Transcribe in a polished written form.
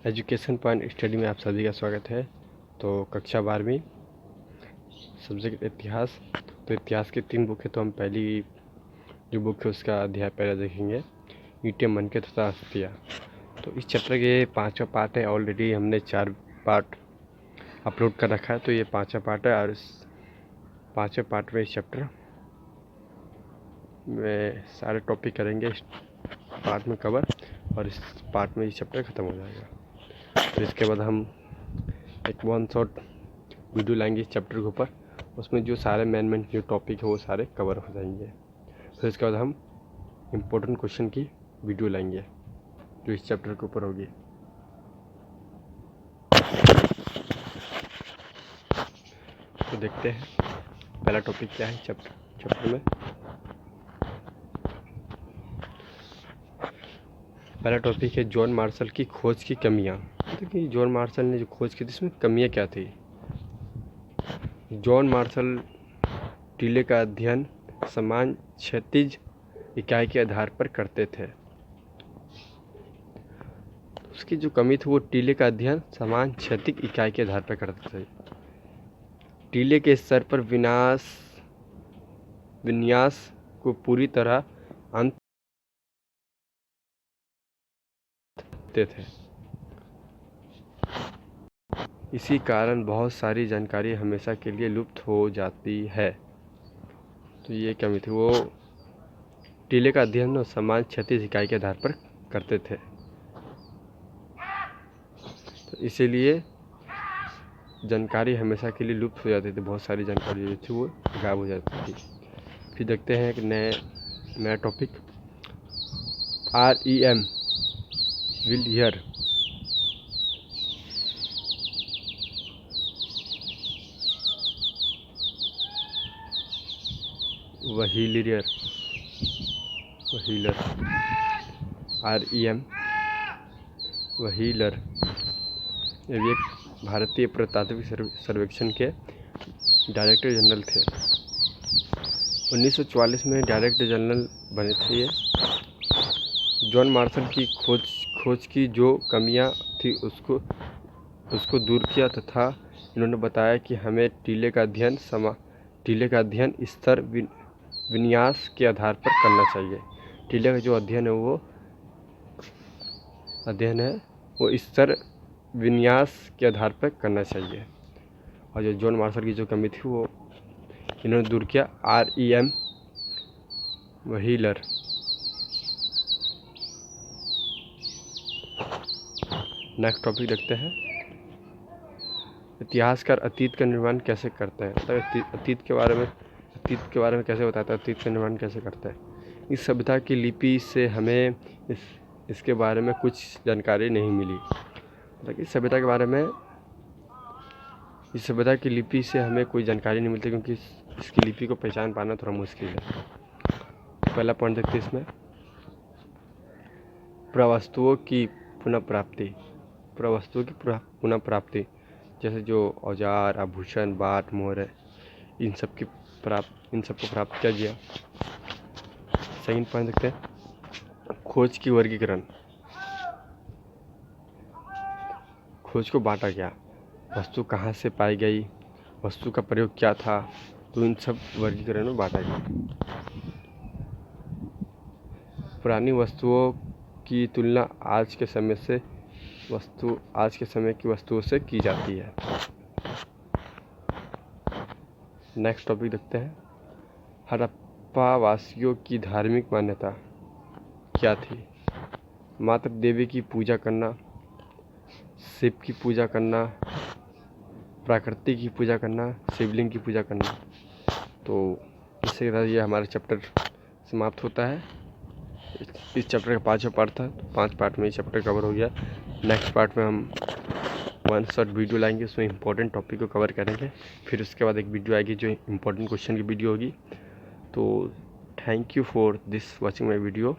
Education point study में आप सभी का स्वागत है। तो कक्षा 12वीं सब्जेक्ट इतिहास। तो इतिहास की 3 बुक है, तो हम पहली जो बुक है उसका अध्याय पहले देखेंगे, ईंटें मनके तथा अस्थियाँ। तो इस चैप्टर के 5वां पार्ट है। ऑलरेडी हमने 4 पार्ट अपलोड कर रखा है, तो ये 5वां पार्ट है और इस 5वें पार्ट में इस चैप्टर में सारे टॉपिक करेंगे इस पार्ट में कवर, और इस पार्ट में ये चैप्टर ख़त्म हो जाएगा। तो इसके बाद हम एक 1 शॉट वीडियो लाएंगे इस चैप्टर के ऊपर, उसमें जो सारे मेन जो टॉपिक है वो सारे कवर हो जाएंगे। फिर इसके बाद हम इम्पोर्टेंट क्वेश्चन की वीडियो लाएंगे जो इस चैप्टर के ऊपर होगी। तो देखते हैं पहला टॉपिक क्या है चैप्टर में। पहला टॉपिक है जॉन मार्शल की खोज की कमियां। देखिए जॉन मार्शल ने जो खोज की थी इसमें कमियां क्या थी। जॉन मार्शल टीले का अध्ययन समान क्षैतिज इकाई के आधार पर करते थे। उसकी जो कमी थी वो टीले का अध्ययन समान क्षैतिज इकाई के आधार पर करते थे। टीले के स्तर पर विन्यास को पूरी तरह अंत थे। इसी कारण बहुत सारी जानकारी हमेशा के लिए लुप्त हो जाती है। तो ये कमी थी, वो टीले का अध्ययन समान क्षैतिज इकाई के आधार पर करते थे, तो इसीलिए जानकारी हमेशा के लिए लुप्त हो जाती थी। बहुत सारी जानकारी जो थी वो गायब हो जाती थी। फिर देखते हैं एक नया टॉपिक, REM विलियर व्हीलर REM व्हीलर, ये भी एक भारतीय पुरातात्विक सर्वेक्षण के डायरेक्टर जनरल थे। 1944 में डायरेक्टर जनरल बने थे ये। जॉन मार्शल की खोज की जो कमियां थी उसको दूर किया तथा इन्होंने बताया कि हमें टीले का अध्ययन स्तर विन्यास के आधार पर करना चाहिए। टीले का जो अध्ययन है वो स्तर विन्यास के आधार पर करना चाहिए। और जो जॉन मार्शल की जो कमी थी वो इन्होंने दूर किया। REM wheeler. नेक्स्ट टॉपिक देखते हैं, इतिहासकार अतीत का निर्माण कैसे करते हैं। मतलब अतीत के बारे में कैसे बताता है, अतीत का निर्माण कैसे करता है। इस सभ्यता की लिपि से हमें इसके बारे में कुछ जानकारी नहीं मिली। मतलब इस सभ्यता की लिपि से हमें कोई जानकारी नहीं मिलती, क्योंकि इसकी लिपि को पहचान पाना थोड़ा मुश्किल है। पहला पॉइंट देखते हैं इसमें, पुरावस्तुओं की पुनः प्राप्ति, जैसे जो औजार, आभूषण, बाट, मोहर, इन सबको प्राप्त किया गया। सेकंड पॉइंट देखते हैं, खोज की वर्गीकरण। खोज को बांटा गया, वस्तु कहाँ से पाई गई, वस्तु का प्रयोग क्या था, तो इन सब वर्गीकरण में बांटा गया। पुरानी वस्तुओं की तुलना आज के समय की वस्तुओं से की जाती है। नेक्स्ट टॉपिक देखते हैं, हड़प्पा वासियों की धार्मिक मान्यता क्या थी। मात्र देवी की पूजा करना, शिव की पूजा करना, प्रकृति की पूजा करना, शिवलिंग की पूजा करना। तो इसके साथ ये हमारा चैप्टर समाप्त होता है। इस चैप्टर का 5वां पार्ट था, तो 5 पार्ट में ये चैप्टर कवर हो गया। नेक्स्ट पार्ट में हम 1 शॉट वीडियो लाएंगे, उसमें इंपॉर्टेंट टॉपिक को कवर करेंगे। फिर उसके बाद एक वीडियो आएगी जो इंपॉर्टेंट क्वेश्चन की वीडियो होगी। तो thank you for this watching my video.